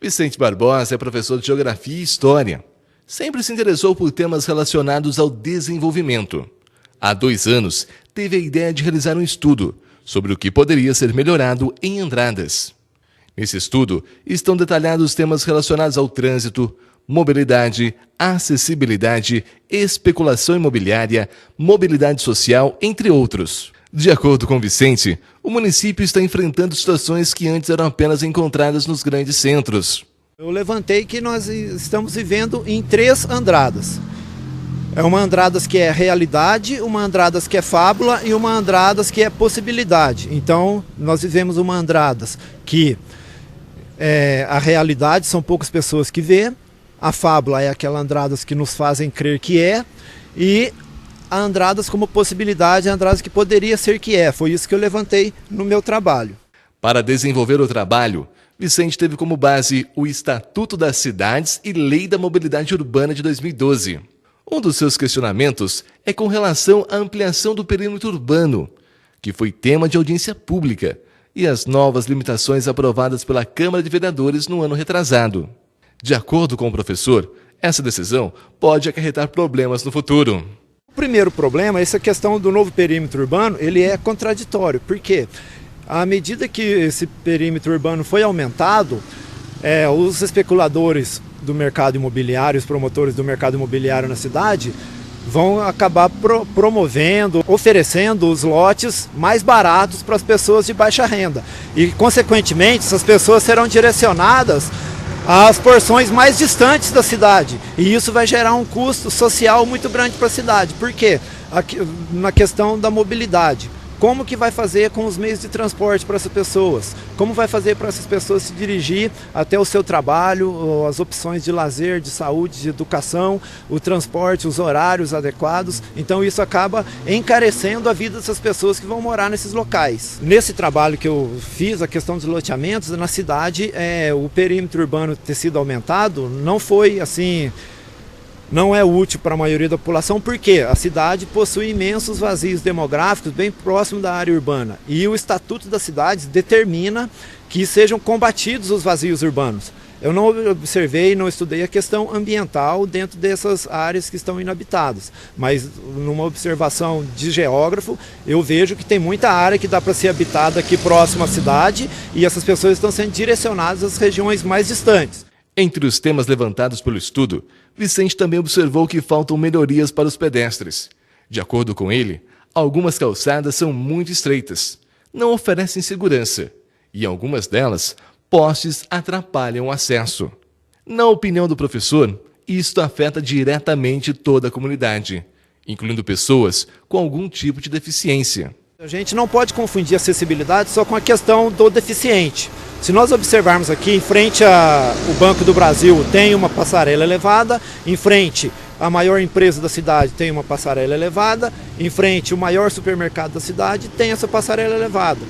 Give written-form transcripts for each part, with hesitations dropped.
Vicente Barbosa é professor de Geografia e História. Sempre se interessou por temas relacionados ao desenvolvimento. Há 2 anos, teve a ideia de realizar um estudo sobre o que poderia ser melhorado em Andradas. Nesse estudo, estão detalhados temas relacionados ao trânsito, mobilidade, acessibilidade, especulação imobiliária, mobilidade social, entre outros. De acordo com Vicente, o município está enfrentando situações que antes eram apenas encontradas nos grandes centros. Eu levantei que nós estamos vivendo em 3 Andradas. É uma Andradas que é realidade, uma Andradas que é fábula e uma Andradas que é possibilidade. Então, nós vivemos uma Andradas que a realidade são poucas pessoas que vê, a fábula é aquela Andradas que nos fazem crer que é, e a Andradas como possibilidade, a Andradas que poderia ser que é. Foi isso que eu levantei no meu trabalho. Para desenvolver o trabalho, Vicente teve como base o Estatuto das Cidades e Lei da Mobilidade Urbana de 2012. Um dos seus questionamentos é com relação à ampliação do perímetro urbano, que foi tema de audiência pública, e as novas limitações aprovadas pela Câmara de Vereadores no ano retrasado. De acordo com o professor, essa decisão pode acarretar problemas no futuro. O primeiro problema, essa questão do novo perímetro urbano, ele é contraditório. Por quê? À medida que esse perímetro urbano foi aumentado, os especuladores do mercado imobiliário, os promotores do mercado imobiliário na cidade, vão acabar promovendo, oferecendo os lotes mais baratos para as pessoas de baixa renda. E, consequentemente, essas pessoas serão direcionadas às porções mais distantes da cidade. E isso vai gerar um custo social muito grande para a cidade. Por quê? Na questão da mobilidade. Como que vai fazer com os meios de transporte para essas pessoas? Como vai fazer para essas pessoas se dirigir até o seu trabalho, as opções de lazer, de saúde, de educação, o transporte, os horários adequados? Então isso acaba encarecendo a vida dessas pessoas que vão morar nesses locais. Nesse trabalho que eu fiz, a questão dos loteamentos, na cidade, o perímetro urbano ter sido aumentado não foi assim... Não é útil para a maioria da população, porque a cidade possui imensos vazios demográficos bem próximo da área urbana. E o Estatuto das Cidades determina que sejam combatidos os vazios urbanos. Eu não observei, não estudei a questão ambiental dentro dessas áreas que estão inabitadas. Mas numa observação de geógrafo, eu vejo que tem muita área que dá para ser habitada aqui próximo à cidade e essas pessoas estão sendo direcionadas às regiões mais distantes. Entre os temas levantados pelo estudo, Vicente também observou que faltam melhorias para os pedestres. De acordo com ele, algumas calçadas são muito estreitas, não oferecem segurança e algumas delas, postes atrapalham o acesso. Na opinião do professor, isto afeta diretamente toda a comunidade, incluindo pessoas com algum tipo de deficiência. A gente não pode confundir acessibilidade só com a questão do deficiente. Se nós observarmos aqui, em frente ao Banco do Brasil tem uma passarela elevada, em frente à maior empresa da cidade tem uma passarela elevada, em frente ao maior supermercado da cidade tem essa passarela elevada.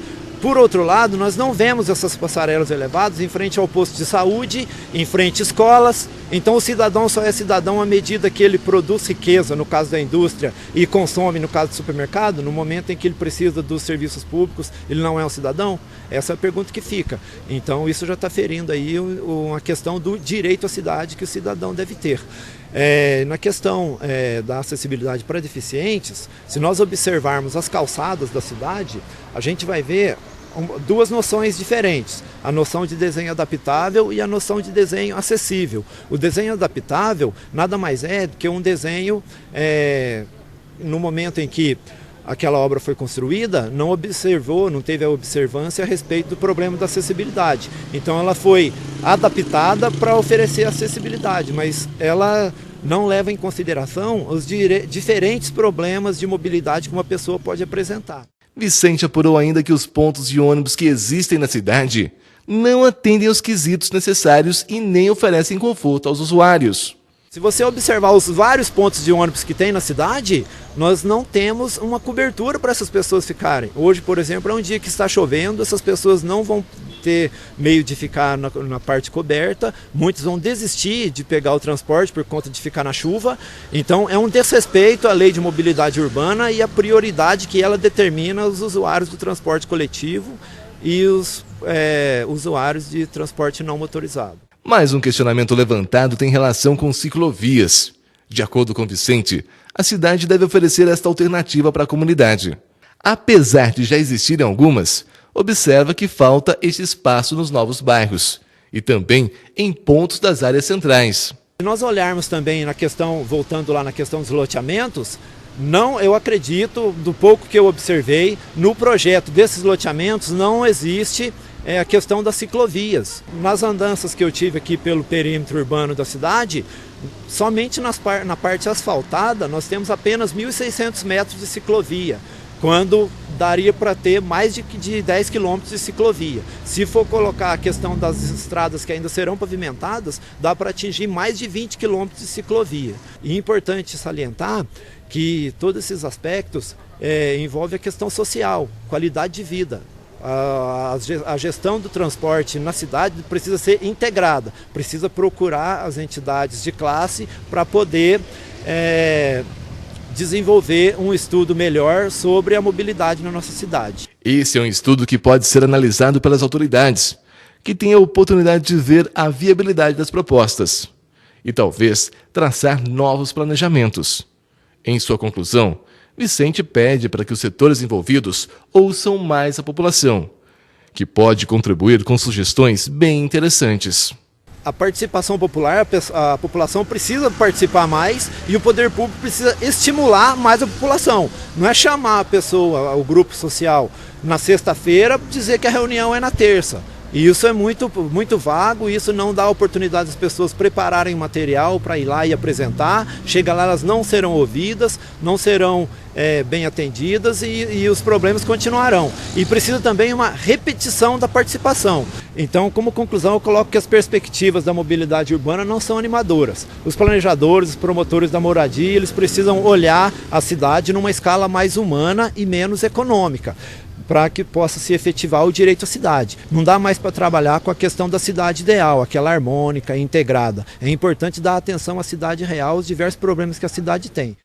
Por outro lado, nós não vemos essas passarelas elevadas em frente ao posto de saúde, em frente a escolas. Então o cidadão só é cidadão à medida que ele produz riqueza, no caso da indústria, e consome, no caso do supermercado. No momento em que ele precisa dos serviços públicos, ele não é um cidadão? Essa é a pergunta que fica. Então isso já está ferindo aí uma questão do direito à cidade que o cidadão deve ter. Na questão da acessibilidade para deficientes, se nós observarmos as calçadas da cidade, a gente vai ver 2 noções diferentes, a noção de desenho adaptável e a noção de desenho acessível. O desenho adaptável nada mais é do que um desenho, no momento em que aquela obra foi construída, não teve a observância a respeito do problema da acessibilidade. Então ela foi adaptada para oferecer acessibilidade, mas ela não leva em consideração os diferentes problemas de mobilidade que uma pessoa pode apresentar. Vicente apurou ainda que os pontos de ônibus que existem na cidade não atendem aos quesitos necessários e nem oferecem conforto aos usuários. Se você observar os vários pontos de ônibus que tem na cidade, nós não temos uma cobertura para essas pessoas ficarem. Hoje, por exemplo, é um dia que está chovendo, essas pessoas não vão ter meio de ficar na parte coberta, muitos vão desistir de pegar o transporte por conta de ficar na chuva. Então é um desrespeito à lei de mobilidade urbana e a prioridade que ela determina os usuários do transporte coletivo e os usuários de transporte não motorizado. Mais um questionamento levantado tem relação com ciclovias. De acordo com Vicente, a cidade deve oferecer esta alternativa para a comunidade. Apesar de já existirem algumas, observa que falta este espaço nos novos bairros e também em pontos das áreas centrais. Se nós olharmos também na questão, voltando lá na questão dos loteamentos, eu acredito, do pouco que eu observei, no projeto desses loteamentos não existe a questão das ciclovias. Nas andanças que eu tive aqui pelo perímetro urbano da cidade, somente na parte asfaltada nós temos apenas 1.600 metros de ciclovia, quando daria para ter mais de 10 quilômetros de ciclovia. Se for colocar a questão das estradas que ainda serão pavimentadas, dá para atingir mais de 20 quilômetros de ciclovia. E é importante salientar que todos esses aspectos envolvem a questão social, qualidade de vida. A gestão do transporte na cidade precisa ser integrada, precisa procurar as entidades de classe para poder desenvolver um estudo melhor sobre a mobilidade na nossa cidade. Esse é um estudo que pode ser analisado pelas autoridades, que têm a oportunidade de ver a viabilidade das propostas e talvez traçar novos planejamentos. Em sua conclusão, Vicente pede para que os setores envolvidos ouçam mais a população, que pode contribuir com sugestões bem interessantes. A participação popular, a população precisa participar mais e o poder público precisa estimular mais a população. Não é chamar a pessoa, o grupo social, na sexta-feira, dizer que a reunião é na terça. E isso é muito vago, isso não dá oportunidade das pessoas prepararem o material para ir lá e apresentar. Chega lá, elas não serão ouvidas, não serão bem atendidas e os problemas continuarão. E precisa também uma repetição da participação. Então, como conclusão, eu coloco que as perspectivas da mobilidade urbana não são animadoras. Os planejadores, os promotores da moradia, eles precisam olhar a cidade numa escala mais humana e menos econômica, para que possa se efetivar o direito à cidade. Não dá mais para trabalhar com a questão da cidade ideal, aquela harmônica e integrada. É importante dar atenção à cidade real, aos diversos problemas que a cidade tem.